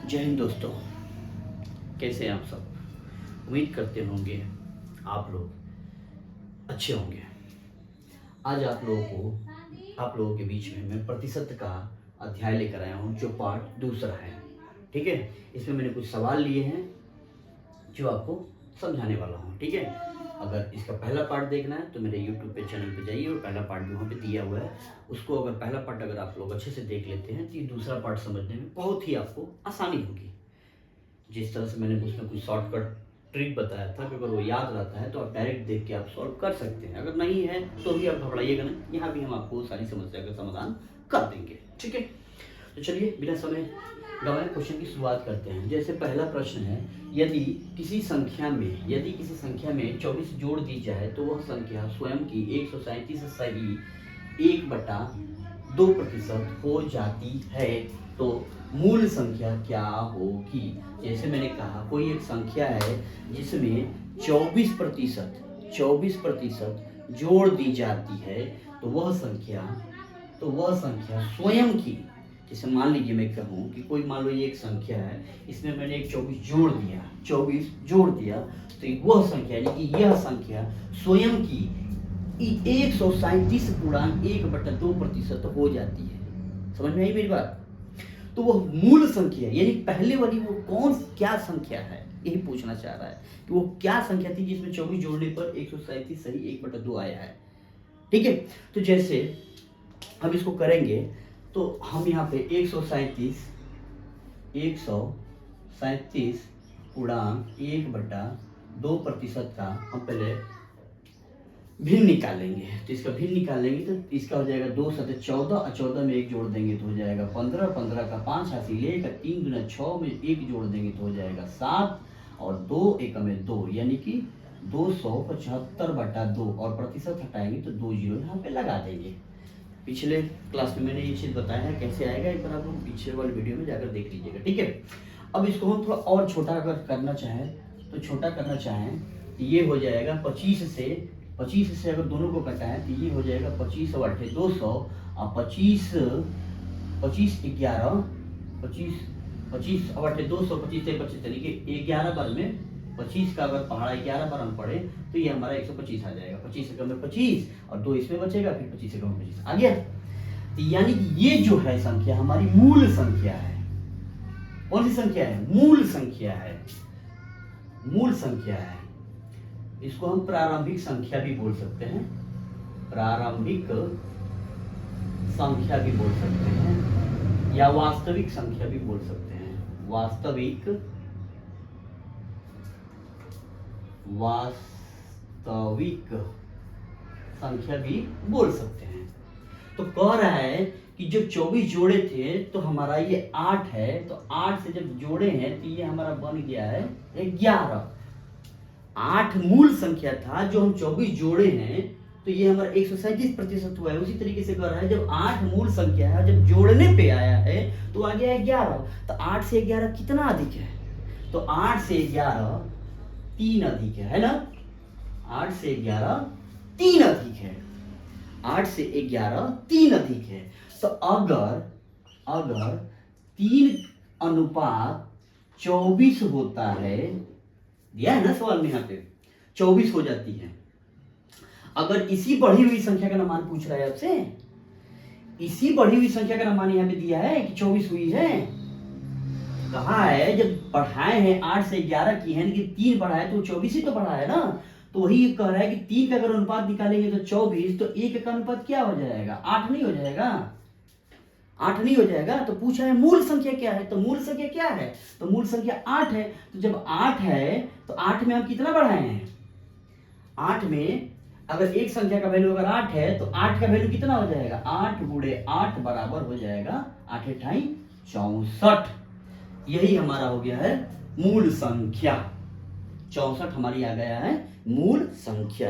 जय हिंद दोस्तों, कैसे हैं आप सब। उम्मीद करते होंगे आप लोग अच्छे होंगे। आज आप लोगों के बीच में मैं प्रतिशत का अध्याय लेकर आया हूँ, जो पार्ट दूसरा है। ठीक है, इसमें मैंने कुछ सवाल लिए हैं जो आपको समझाने वाला हूँ। ठीक है, अगर इसका पहला पार्ट देखना है तो मेरे YouTube पे चैनल पे जाइए और पहला पार्ट भी वहाँ पे दिया हुआ है। उसको अगर पहला पार्ट अगर आप लोग अच्छे से देख लेते हैं तो ये दूसरा पार्ट समझने में बहुत ही आपको आसानी होगी। जिस तरह से मैंने उसमें कुछ शॉर्टकट ट्रिक बताया था कि अगर वो याद रहता है तो आप डायरेक्ट देख के आप सॉल्व कर सकते हैं। अगर नहीं है तो भी आप घबराइएगा नहीं, यहाँ भी हम आपको सारी समस्या का समाधान कर देंगे। ठीक है, तो चलिए बिना समय गंवाए क्वेश्चन की शुरुआत करते हैं। जैसे पहला प्रश्न है, यदि किसी संख्या में 24 जोड़ दी जाए तो वह संख्या स्वयं की 137 सही 1/2% हो जाती है, तो मूल संख्या क्या होगी। जैसे मैंने कहा, कोई एक संख्या है जिसमें 24% जोड़ दी जाती है तो वह संख्या स्वयं की, जैसे मान लीजिए मैं कहूँ कि कोई मान लो ये एक संख्या है, इसमें मैंने एक 24 जोड़ दिया तो वह संख्या यानी कि यह संख्या स्वयं की 137.1/2% हो जाती है। समझ में आई मेरी बात। तो वह मूल संख्या यानी पहले वाली वो क्या संख्या है, यही पूछना चाह रहा है कि वो क्या संख्या थी जिसमें 24 जोड़ने पर 137 सही 1/2 आया है। ठीक है, तो जैसे हम इसको करेंगे तो हम यहाँ पे 137 गुणांक 1/2% का हम पहले भिन्न निकालेंगे। तो इसका भिन्न निकालेंगे तो इसका हो जाएगा 2 × 14 और 14 में 1 जोड़ देंगे तो हो जाएगा 15, 15 का 5 हासिल लेगा, 3 × 6 में 1 जोड़ देंगे तो हो जाएगा 7 और 2 1 में 2 यानी कि 275/2 और प्रतिशत हटाएंगे तो 2 जीरो यहाँ पे लगा देंगे। पिछले क्लास में मैंने ये चीज़ बताया है कैसे आएगा, एक बार आप लोग पिछले वाले वीडियो में जाकर देख लीजिएगा। ठीक है, अब इसको हम थोड़ा और छोटा अगर करना चाहें तो ये हो जाएगा 25 से अगर दोनों को कटाएं तो ये हो जाएगा 25 और 8 200 और 25 और 8 200 25 यानी कि 11 बार में 25 का अगर पहाड़ा 11 बार हम पढ़े तो ये हमारा 125 आ जाएगा। 25 से कम में 25 और 2 इसमें बचेगा, फिर 25 से कम में 25 आ गया। तो यानी कि ये जो है संख्या हमारी मूल संख्या है। कौन सी संख्या है? मूल संख्या है। इसको हम प्रारंभिक संख्या भी बोल सकते हैं, या वास्तविक संख्या भी बोल सकते हैं। वास्तविक संख्या भी बोल सकते हैं। तो कह रहा है कि जब 24 जोड़े थे तो हमारा ये 8 है, तो 8 से जब जोड़े हैं तो ये हमारा बन गया है 11। 8 मूल संख्या था, जो हम 24 जोड़े हैं तो ये हमारा 137% हुआ है। उसी तरीके से कह रहा है जब 8 मूल संख्या है, जब जोड़ने पे आया है तो आ गया 11। तो 8 से 11 कितना अधिक है? तो 8 से 11 3 अधिक है ना। 8 से 11 3 अधिक है। 8 से 11 3 अधिक है। तो अगर 3:24 होता है, दिया है ना सवाल में, यहाँ पे 24 हो जाती है। अगर इसी बढ़ी हुई संख्या का मान पूछ रहा है आपसे, इसी बढ़ी हुई संख्या का मान यहाँ पे दिया है कि 24 हुई है। कहा है जब बढ़ाए हैं 8 से 11 की है कि 3 बढ़ाए तो 24 ही तो बढ़ा है ना। तो वही कह रहा है कि 3 का अगर अनुपात निकालेंगे तो 24, तो 1 का अनुपात क्या हो जाएगा? 8 नहीं हो जाएगा। तो पूछा है मूल संख्या क्या है, तो मूल संख्या क्या है? तो मूल संख्या 8 है। तो जब 8 है तो 8 में हम कितना बढ़ाए हैं? 8 में अगर एक संख्या का वैल्यू अगर 8 है तो 8 का वैल्यू कितना हो जाएगा? 8 × 8 बराबर हो जाएगा 8 × 8 64। यही हमारा हो गया है मूल संख्या। 64 हमारी आ गया है मूल संख्या।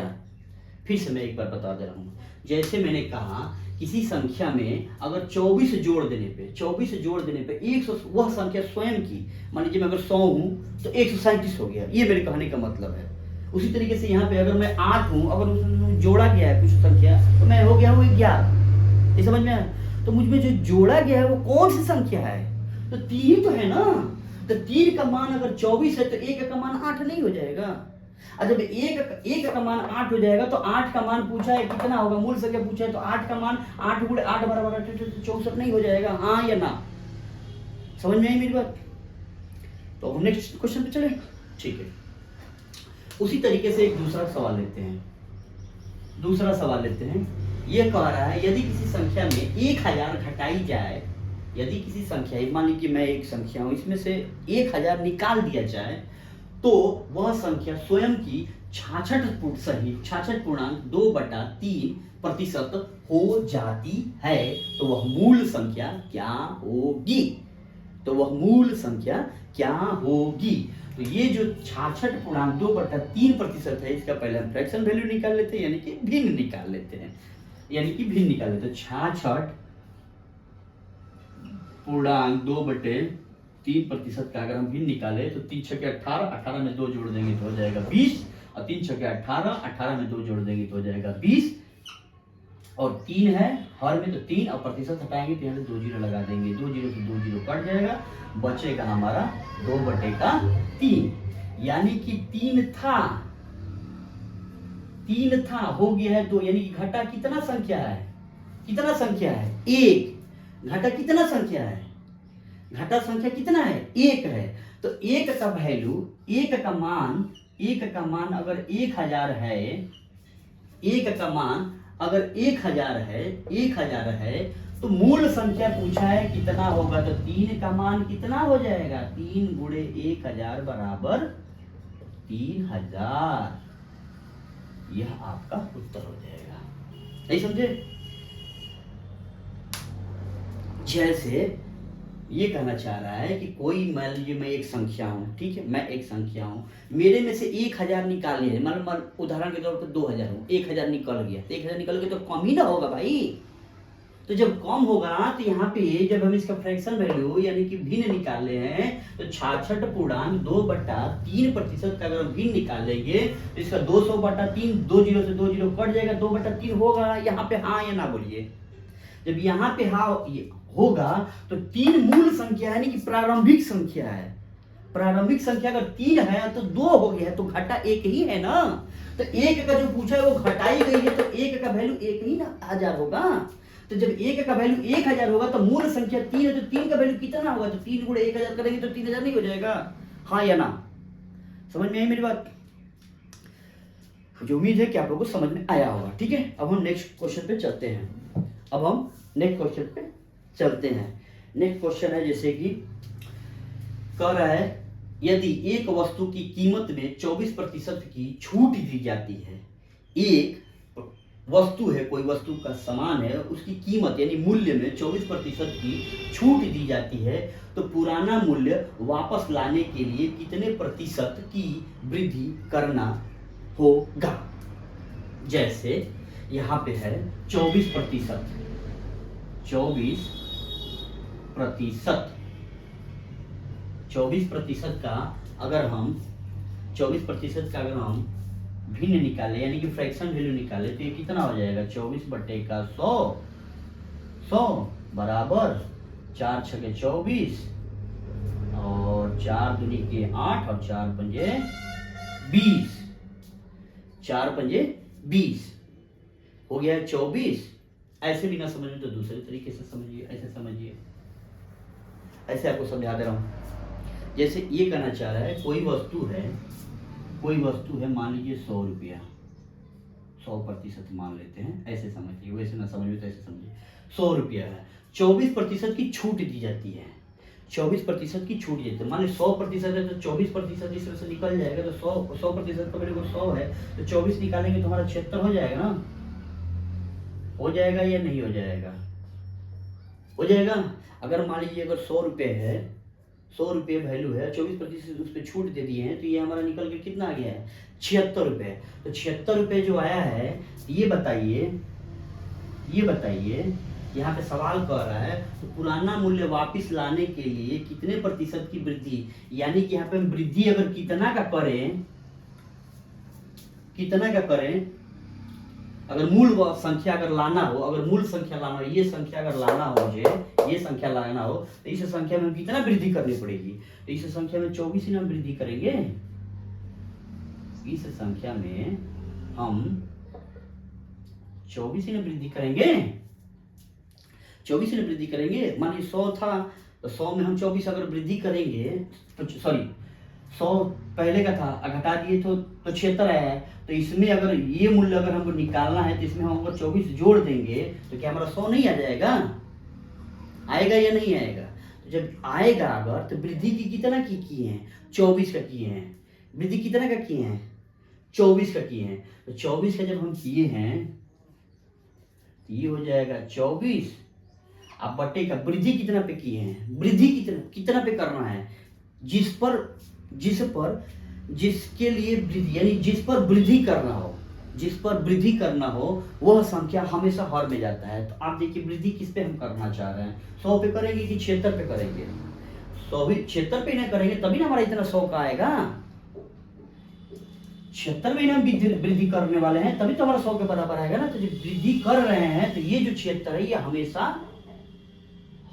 फिर से मैं एक बार बता दे रहा हूं, जैसे मैंने कहा किसी संख्या में अगर 24 जोड़ देने पे 100 वह संख्या स्वयं की, मान लीजिए मैं अगर 100 हूं तो 137 हो गया। ये मेरे कहने का मतलब है। उसी तरीके से यहाँ पे अगर मैं 8 हूं, अगर उसमें जोड़ा गया है कुछ संख्या तो मैं हो गया हूँ 11। ये समझ में आया? तो मुझ में जो जोड़ा गया है वो कौन सी संख्या है? तो 3 तो है ना। तो 3 का मान अगर 24 है तो 1 का मान 8 नहीं हो जाएगा? और जब एक का मान 8 हो जाएगा तो 8 का मान पूछा है कितना होगा, मूल संख्या पूछा है, तो 8 का मान 8 गुणे 8 बराबर 64 नहीं हो जाएगा? हाँ या ना? समझ में आई मेरी बात? तो हम नेक्स्ट क्वेश्चन पे चले। ठीक है, उसी तरीके से एक दूसरा सवाल लेते हैं। ये कह रहा है यदि किसी संख्या में 1000 घटाई जाए, यदि किसी संख्या, मान लीजिए मैं एक संख्या हूं, इसमें से 1000 निकाल दिया जाए तो वह संख्या स्वयं की 66.2/3% हो जाती है, तो वह मूल संख्या क्या होगी? तो ये जो 66.2/3% है, इसका पहले हम फ्रैक्शन वैल्यू निकाल लेते हैं, यानी कि भिन्न निकाल लेते हैं। 66.2/3% का अगर हम भिन्न निकाले तो 3 छक्के 18, 18 में 2 जोड़ देंगे तो हो जाएगा 20, और 3 छक्के 18, 18 में 2 जोड़ देंगे तो हो जाएगा 20, और 3 है हर में तो 3, और प्रतिशत हटाएंगे तो यहाँ से 2 जीरो लगा देंगे, 2 जीरो से 2 जीरो कट जाएगा, बचेगा हमारा 2/3, यानी कि 3 था हो गया है 2, यानी कि घटा कितना संख्या है? 1। घटा कितना संख्या है? घटा संख्या कितना है? 1 है। तो 1 का वैल्यू, 1 का मान अगर 1000 है, 1 का मान अगर 1000 है तो मूल संख्या पूछा है कितना होगा, तो 3 का मान कितना हो जाएगा? 3 गुणे 1000 बराबर 3000। यह आपका उत्तर हो जाएगा। नहीं समझे? जैसे ये कहना चाह रहा है कि कोई, मान लीजिए मैं एक संख्या हूं, ठीक है, मैं एक संख्या हूं, मेरे में से 1000 निकालने हैं, मतलब उदाहरण के तौर पर 2000 हूं, 1000 निकल गया, तो 1000 निकल गया तो कम ही ना होगा भाई। तो जब कम होगा तो यहाँ पे जब हम इसका फ्रैक्शन वैल्यू यानी कि भिन्न निकाले हैं तो 66.2/3% का अगर हम भिन्न निकालेंगे तो इसका 200/3, 2 जीरो से 2 जीरो कट जाएगा, 2/3 होगा। यहाँ पे हाँ या ना बोलिए। जब यहाँ पे हाँ होगा तो 3 मूल संख्या यानी कि प्रारंभिक संख्या है। प्रारंभिक संख्या अगर 3 है तो 2 हो गया, तो घटा 1 ही है ना। तो 1 का जो पूछा है वो घटाई गई है, तो 1 का वैल्यू 1 ही ना 1000 होगा। तो जब 1 का वैल्यू 1000 होगा तो मूल संख्या 3 है, तो 3 का वैल्यू कितना होगा? तो 3 गुणे 1000 करेंगे तो 3000 नहीं हो जाएगा? हाँ या ना? समझ में आई मेरी बात? मुझे उम्मीद है कि आप लोगों को समझ में आया होगा। ठीक है, अब हम नेक्स्ट क्वेश्चन पे चलते हैं। नेक्स्ट क्वेश्चन है जैसे कि कह रहा है यदि एक वस्तु की कीमत में 24% की छूट दी जाती है, एक वस्तु है, कोई वस्तु का सामान है, उसकी कीमत यानी मूल्य में 24% की छूट दी जाती है, तो पुराना मूल्य वापस लाने के लिए कितने प्रतिशत की वृद्धि करना होगा? जैसे यहाँ पे है 24%, 24% का अगर हम 24% का अगर हम भिन्न निकाले यानी कि फ्रैक्शन वैल्यू निकाले तो ये कितना हो जाएगा? 24/100 बराबर 4 छके 24 और 4 दूनी के 8 और 4 पंजे 20, 4 पंजे 20 हो गया 24। ऐसे भी ना समझ में तो दूसरे तरीके से समझिए, ऐसे समझिए, ऐसे आपको समझा दे रहा हूं। जैसे ये कहना चाह रहा है कोई वस्तु है मान लीजिए 100 रुपया, 100% मान लेते हैं, ऐसे समझिए, वैसे ना समझिए तो ऐसे समझिए। 100 रुपया है, 24% की छूट दी जाती है, 24% की छूट देते हैं। मान लीजिए 100% है तो 24% इस तरह से निकल जाएगा, तो 100% का मेरे को 100 है तो 24 निकालेंगे तो हमारा 76 हो जाएगा ना? हो जाएगा या नहीं हो जाएगा? हो जाएगा। अगर मान लीजिए अगर 100 रुपये है, 100 रुपये वैल्यू है, 24% उस पर छूट दे दिए हैं, तो ये हमारा निकल के कितना आ गया है? 76 रुपये। तो 76 रुपये जो आया है, ये बताइए यहाँ पे सवाल कर रहा है तो पुराना मूल्य वापस लाने के लिए कितने प्रतिशत की वृद्धि, यानी कि यहाँ पे हम वृद्धि अगर कितना का करें अगर मूल संख्या अगर लाना हो, अगर मूल संख्या लाना हो, ये संख्या अगर लाना हो मुझे, ये संख्या लाना हो तो इस संख्या में कितना वृद्धि करनी पड़ेगी? तो इस संख्या में 24 ही ना वृद्धि करेंगे। इस संख्या में हम 24 ही ना वृद्धि करेंगे, 24 ही ना वृद्धि करेंगे। मान लीजिए 100 था तो 100 में हम 24 अगर वृद्धि करेंगे तो सॉरी 100 पहले का था, घटा दिए तो 76 है। तो इसमें अगर ये मूल्य अगर हमको निकालना है तो इसमें हम अगर 24 जोड़ देंगे तो क्या हमारा 100 नहीं आ जाएगा? आएगा या नहीं आएगा? तो जब आएगा अगर तो वृद्धि की कितना की किए हैं? 24 का किए हैं। वृद्धि कितना का किए हैं? 24 का किए हैं। तो 24 का जब हम किए हैं तो ये हो जाएगा 24। अब बट्टे का वृद्धि कितना पे किए हैं? वृद्धि कितना पे करना है? जिसके लिए वृद्धि, यानी जिस पर वृद्धि करना हो, जिस पर वृद्धि करना हो वह संख्या हमेशा हर में जाता है। तो आप देखिए वृद्धि किस पे हम करना चाह रहे हैं? 100 पे करेंगे कि 76 पे करेंगे? 100 भी 76 पे ना करेंगे तभी ना हमारा इतना 100 का आएगा। 76 में हम वृद्धि करने वाले हैं तभी तो हमारा 100 के बराबर आएगा ना। तो जब वृद्धि कर रहे हैं तो ये जो 76 है ये हमेशा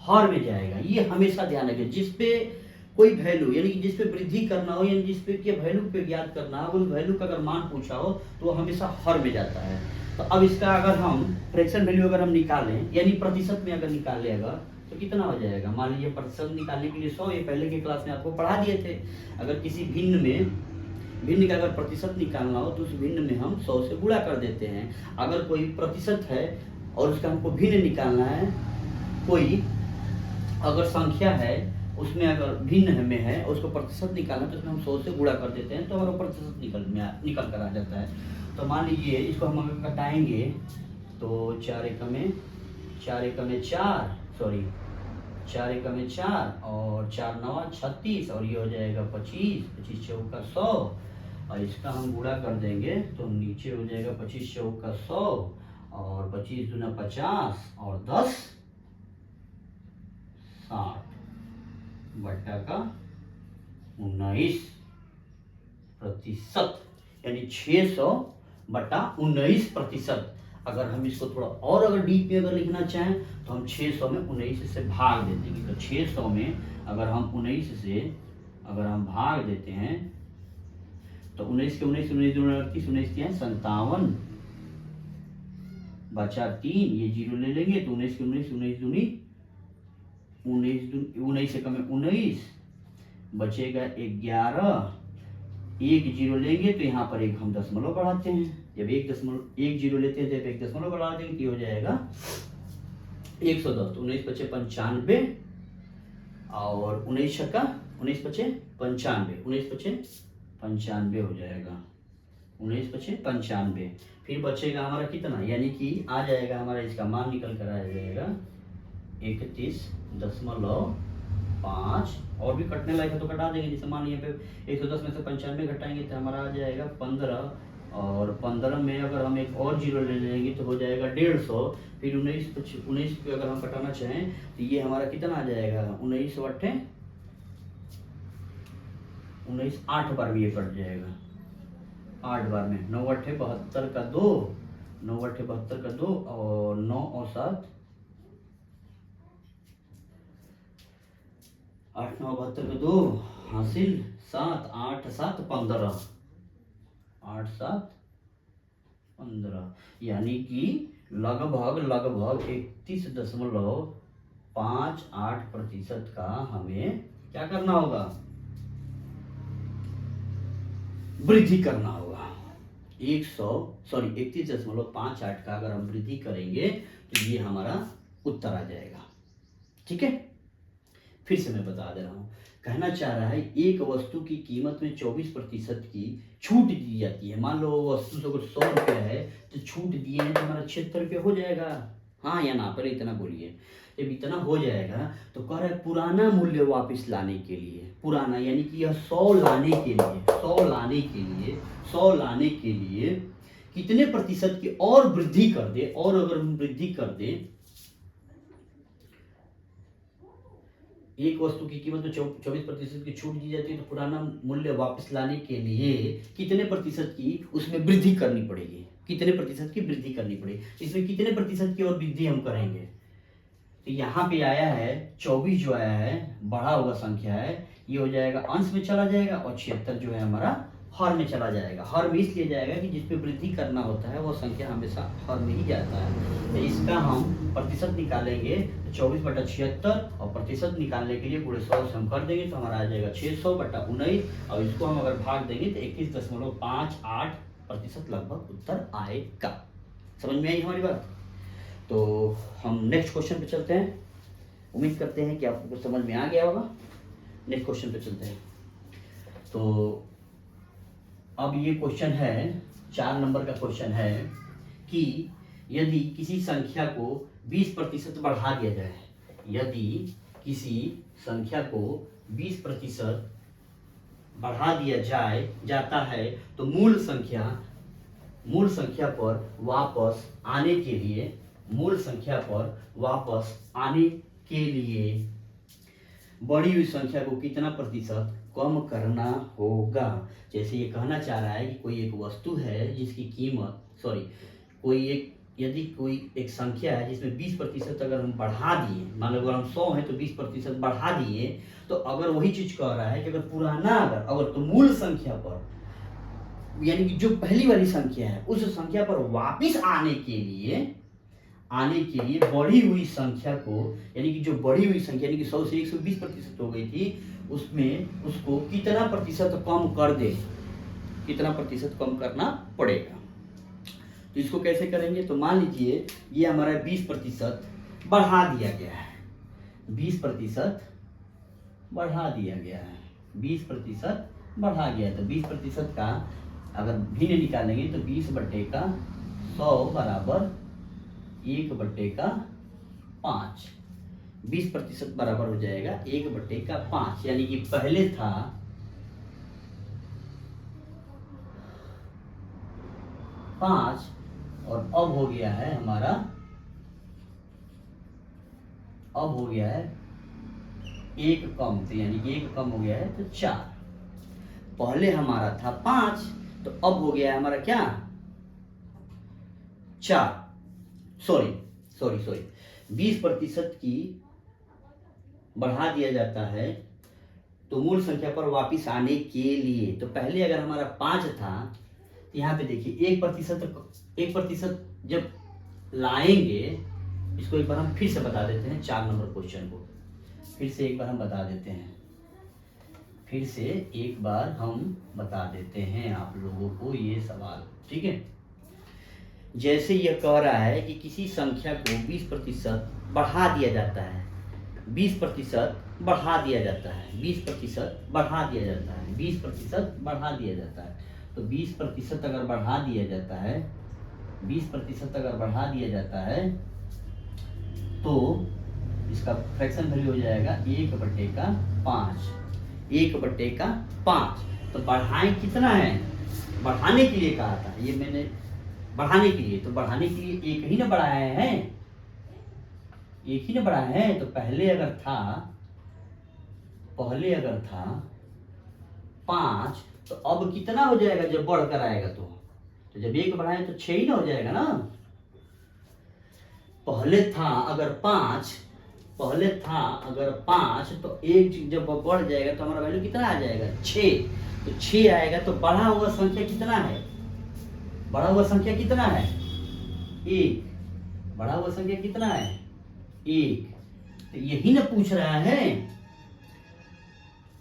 हर में जाएगा। ये हमेशा ध्यान रखिए। जिसपे कोई वैल्यू यानी कि जिस पे वृद्धि करना हो, यानी जिस पे के वैल्यू पे ज्ञात करना हो, उस वैल्यू का अगर मान पूछा हो तो वो हमेशा हर में जाता है। तो अब इसका अगर हम फ्रैक्शन वैल्यू अगर हम निकालें, यानी प्रतिशत में अगर निकाले अगर, तो कितना हो जाएगा? मान लीजिए प्रतिशत निकालने के लिए 100, ये पहले की क्लास में आपको पढ़ा दिए थे। अगर किसी भिन्न का अगर प्रतिशत निकालना हो तो उस भिन्न में हम 100 से गुणा कर देते हैं। अगर कोई प्रतिशत है और उसका हमको भिन्न निकालना है, कोई अगर संख्या है उसमें अगर भिन्न में है और उसको प्रतिशत निकालना तो उसमें हम 100 से गुणा कर देते हैं तो हमारा प्रतिशत निकल कर आ जाता है। तो मान लीजिए इसको हम अगर घटाएंगे तो 4 एकम में 4 और 4 9 36 और ये हो जाएगा 25, 25 चौका 100 और इसका हम गुणा कर देंगे तो नीचे हो जाएगा 25 चौका 100 और 25 दूना 50 और 10 60 बट्टा का 19%, यानी 600 बट्टा 19%। अगर हम इसको थोड़ा और अगर डीप में अगर लिखना चाहें तो हम 600 में 19 से भाग दे देंगे। तो 600 में अगर हम 19 से अगर हम भाग देते हैं तो 19 के 19 19 क्या है 57 बचा 3, ये जीरो ले लेंगे तो 19 के 19 19 दूनी 19 से कम 19 बचेगा 11, एक जीरो लेंगे तो यहाँ पर एक हम दशमलव बढ़ाते हैं। जब एक जीरो लेते हैं जब एक दशमलव बढ़ा देंगे तो हो जाएगा 110। 19 बचे 95 और 19 छक्का 19 बचे 95, 19 बचे 95 हो जाएगा। 19 बचे 95, फिर बचेगा हमारा कितना, यानी कि आ जाएगा हमारा इसका मान निकल कर आ जाएगा 31.5। और भी कटने लायक है तो कटा देंगे। जैसे मान लीजिए 110 में से 95 घटाएंगे तो हमारा आ जाएगा 15 और 15 में अगर हम एक और जीरो ले लेंगे तो हो जाएगा 150। फिर 19 पे अगर हम कटाना चाहें तो ये हमारा कितना आ जाएगा 19 8 बार भी ये कट जाएगा। 8 बार में 9 8 72 का 2, 9 8 72 का 2 और 9 और 7 8 9 72 का 2 हासिल 7 8 7 15, 8 7 15, यानी कि लगभग 31.58% का हमें क्या करना होगा, वृद्धि करना होगा। 31.58 का अगर हम वृद्धि करेंगे तो ये हमारा उत्तर आ जाएगा। ठीक है, फिर से मैं बता दे रहा हूँ। कहना चाह रहा है एक वस्तु की कीमत में 24% की छूट दी जाती है। मान लो वस्तु से अगर 100 रुपया है तो छूट दिए हैं तो हमारा 76 रुपया हो जाएगा, हाँ या ना, पहले इतना बोलिए। जब इतना हो जाएगा तो कह रहा है पुराना मूल्य वापस लाने के लिए, पुराना यानी कि यह 100 लाने के लिए कितने प्रतिशत की और वृद्धि कर दे, और अगर हम वृद्धि कर दे, एक वस्तु की कीमत में 24% की छूट दी जाती है तो पुराना मूल्य वापस लाने के लिए कितने प्रतिशत की उसमें वृद्धि करनी पड़ेगी। कितने प्रतिशत की वृद्धि करनी पड़े, इसमें कितने प्रतिशत की और वृद्धि हम करेंगे। तो यहाँ पे आया है 24 जो आया है बढ़ा हुआ संख्या है, ये हो जाएगा अंश में चला जाएगा और 76 जो है हमारा हर में चला जाएगा। हर में इसलिए जाएगा कि जिस पे वृद्धि करना होता है वो संख्या हमेशा हर में ही जाता है। तो इसका हम प्रतिशत निकालेंगे तो 24/76 और प्रतिशत निकालने के लिए पूरे 100 से हम कर देंगे तो हमारा आ जाएगा 600/19 और इसको हम अगर भाग देंगे तो 21.58% लगभग उत्तर आएगा। समझ में आई हमारी बात। तो हम नेक्स्ट क्वेश्चन पे चलते हैं। उम्मीद करते हैं कि आपको कुछ समझ में आ गया होगा। नेक्स्ट क्वेश्चन पे चलते हैं। तो अब ये क्वेश्चन है 4 नंबर का क्वेश्चन है कि यदि किसी संख्या को 20% बढ़ा दिया जाए, यदि किसी संख्या को 20% बढ़ा दिया जाता है तो मूल संख्या पर वापस आने के लिए बढ़ी हुई संख्या को कितना प्रतिशत कम करना होगा। जैसे ये कहना चाह रहा है कि कोई एक वस्तु है जिसकी कीमत यदि कोई एक संख्या है जिसमें 20% अगर हम बढ़ा दिए, मान लो अगर हम 100 है तो 20% बढ़ा दिए, तो अगर वही चीज कह रहा है कि अगर पुराना अगर तो मूल संख्या पर, यानी कि जो पहली वाली संख्या है उस संख्या पर वापिस आने के लिए बढ़ी हुई संख्या को, यानी कि जो बढ़ी हुई संख्या यानी कि 100 से 120% हो गई थी, उसमें उसको कितना प्रतिशत कम कर दे, कितना प्रतिशत कम करना पड़ेगा। तो इसको कैसे करेंगे, तो मान लीजिए ये हमारा 20% बढ़ा दिया गया है, 20% बढ़ा दिया गया है, 20% बढ़ा गया है। तो 20% का अगर भिन्न निकालेंगे तो 20/100 बराबर 1/5। 20% बराबर हो जाएगा 1/5, यानी कि पहले था 5 और अब हो गया है हमारा, अब हो गया है 1 कम, तो यानी कि 1 कम हो गया है तो 4। पहले हमारा था 5 तो अब हो गया है हमारा क्या 4। सॉरी 20% की बढ़ा दिया जाता है तो मूल संख्या पर वापिस आने के लिए। तो पहले अगर हमारा 5 था तो यहाँ पे देखिए 1% जब लाएंगे, इसको एक बार हम फिर से बता देते हैं। 4 नंबर क्वेश्चन को फिर से एक बार हम बता देते हैं, आप लोगों को ये सवाल, ठीक है। जैसे यह कह रहा है कि किसी संख्या को 20% बढ़ा दिया जाता है, 20% बढ़ा दिया जाता है, 20% बढ़ा दिया जाता है, 20% बढ़ा दिया जाता है। तो 20% अगर बढ़ा दिया जाता है, 20% अगर बढ़ा दिया जाता है तो इसका फ्रैक्शन वैल्यू हो जाएगा 1/5, 1/5। तो बढ़ाएं कितना है, बढ़ाने के लिए कहा था, ये मैंने बढ़ाने के लिए, तो बढ़ाने के लिए एक ही ना बढ़ाए हैं, तो पहले अगर था 5 तो अब कितना हो जाएगा जब बढ़कर आएगा तो जब 1 बढ़ाए तो 6 ही ना हो जाएगा ना। पहले था अगर 5 तो 1 जब बढ़ जाएगा तो हमारा वैल्यू कितना आ जाएगा 6। तो 6 आएगा तो बढ़ा हुआ संख्या कितना है, 1। बढ़ा हुआ संख्या कितना है 1। तो यही ना पूछ रहा है।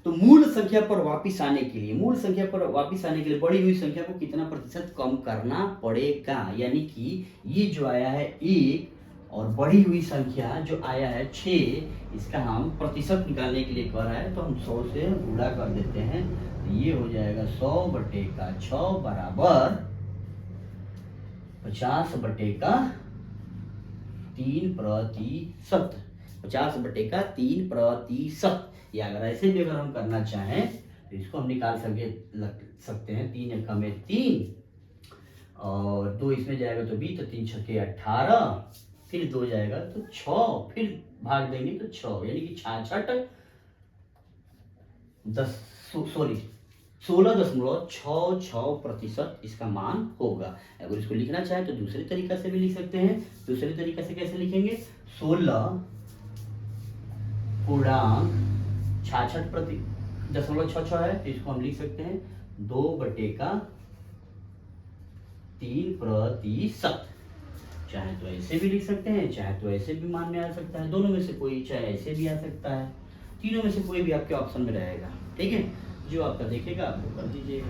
तो मूल संख्या पर वापिस आने के लिए बढ़ी हुई संख्या को कितना प्रतिशत कम करना पड़ेगा, यानी कि ये जो आया है 1 और बढ़ी हुई संख्या जो आया है 6, इसका हम प्रतिशत निकालने के लिए कर रहा है तो हम 100 से गुणा कर देते हैं। तो ये हो जाएगा 100/6 बराबर 50/3%। 50/3%। या अगर ऐसे भी अगर हम करना चाहें तो इसको हम निकाल सकते हैं। 3 एकम में 3 और 2 इसमें जाएगा तो 20, तो 3 छक्के 18, फिर 2 जाएगा तो 6, फिर भाग देंगे तो 6, यानी कि 66 16.66% इसका मान होगा। अगर इसको लिखना चाहे तो दूसरे तरीका से भी लिख सकते हैं। दूसरे तरीका से कैसे लिखेंगे? 16.66% है, तो इसको हम लिख सकते हैं 2/3%। चाहे तो ऐसे भी लिख सकते हैं, चाहे तो ऐसे भी मान में आ सकता है, दोनों में से कोई, चाहे ऐसे भी आ सकता है, तीनों में से कोई भी आपके ऑप्शन में रहेगा। ठीक है, जो आपका देखेगा आपको कर दीजिएगा।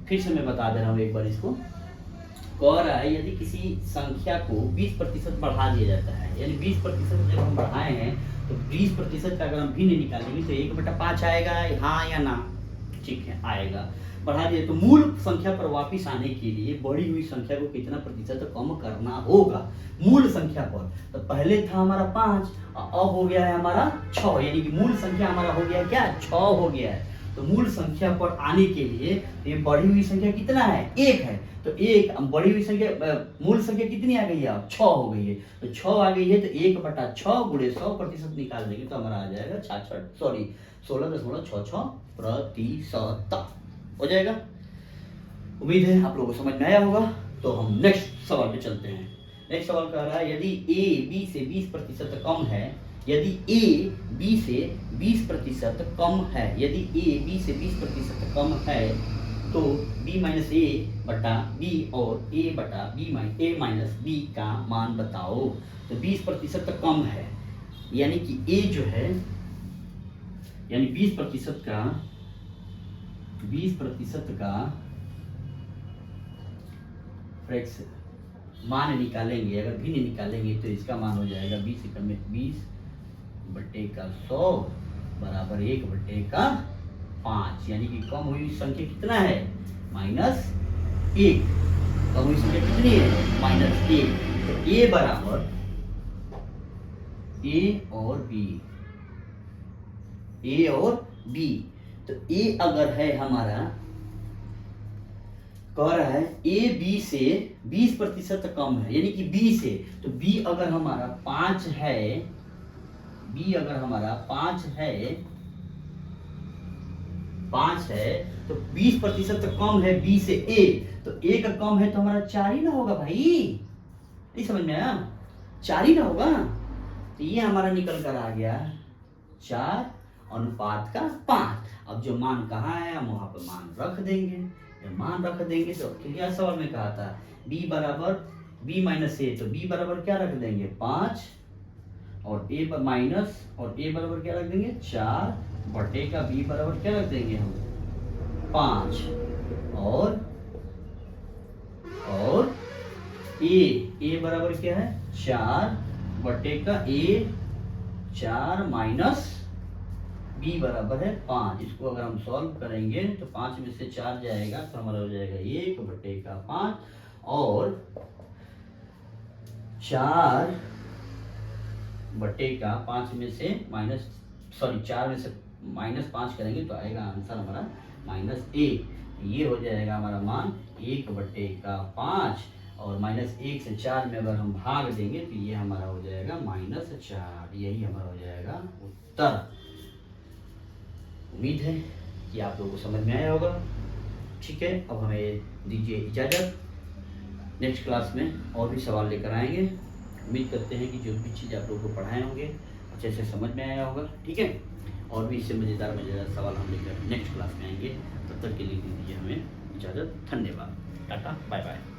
फिर से मैं बता दे रहा हूँ एक बार इसको। कह रहा है यदि किसी संख्या को 20% बढ़ा दिया जाता है, यानी 20% जब हम बढ़ाए हैं तो 20% का अगर हम भिन्न निकालेंगे तो 1/5 आएगा, हाँ या ना? ठीक है, आएगा। बढ़ा दिए तो मूल संख्या पर वापिस आने के लिए बढ़ी हुई संख्या को कितना प्रतिशत कम करना होगा मूल संख्या पर। तो पहले था हमारा 5, अब हो गया है हमारा 6, यानी कि मूल संख्या हमारा हो गया क्या? 6 हो गया है। तो मूल संख्या पर आने के लिए ये बढ़ी हुई संख्या कितना है? 1 है। तो एक बढ़ी हुई संख्या, मूल संख्या कितनी आ गई है? अब 6 हो गई है। तो 6 आ गई है तो 1/6 गुणे 100% निकाल देंगे तो हमारा आ जाएगा 16.66% हो जाएगा। उम्मीद है आप लोगों को समझ में आया होगा। तो हम नेक्स्ट सवाल पे चलते हैं। नेक्स्ट सवाल कह रहा है यदि a b से 20% कम है, यदि a b से 20% कम है, यदि a b से 20% कम है तो b माइनस a बटा b और a बटा a माइनस b का मान बताओ। तो 20% कम है, यानी कि a जो है, यानी 20% का फ्रैक्शन मान निकालेंगे, अगर भिन्न निकालेंगे तो इसका मान हो जाएगा 20/100 बराबर 1/5, यानी कि कम हुई संख्या कितना है? -1। कम हुई संख्या कितनी है? -1। तो a बराबर a और b। तो a अगर है हमारा, कह रहा है a b से 20% कम है, यानी कि b से, तो b अगर हमारा 5 है, b अगर हमारा 5 है तो 20% कम है b से a, तो a का कम है तो हमारा 4 ही ना होगा भाई। नहीं समझ में आया? 4 ही ना होगा। तो ये हमारा निकल कर आ गया 4:5। अब जो मान कहाँ है हम वहां पर मान रख देंगे। जब मान रख देंगे तो क्या सवाल में कहा था? b बराबर b माइनस a, तो b बराबर क्या रख देंगे? 5 और a पर माइनस, और a बराबर क्या रख देंगे? 4 बटे का b बराबर क्या रख देंगे हम? 5 और a बराबर क्या है? 4 बटे का a 4 माइनस b बराबर है 5। इसको अगर हम सॉल्व करेंगे तो 5 में से 4 जाएगा तो हमारा हो जाएगा 1/5 और 4/5 में से 4 में से -5 करेंगे तो आएगा आंसर हमारा -1। ये हो जाएगा हमारा मान 1/5 और -1 से 4 में अगर हम भाग देंगे तो ये हमारा हो जाएगा -4। यही हमारा हो जाएगा उत्तर। उम्मीद है कि आप लोगों को समझ में आया होगा। ठीक है, अब हमें दीजिए इजाज़त। नेक्स्ट क्लास में और भी सवाल लेकर आएंगे। उम्मीद करते हैं कि जो भी चीज़ आप लोगों को पढ़ाए होंगे अच्छे से समझ में आया होगा। ठीक है, और भी इससे मज़ेदार सवाल हम लेकर नेक्स्ट क्लास में आएंगे। तब तक के लिए दीजिए हमें इजाज़त। धन्यवाद। Tata, bye bye.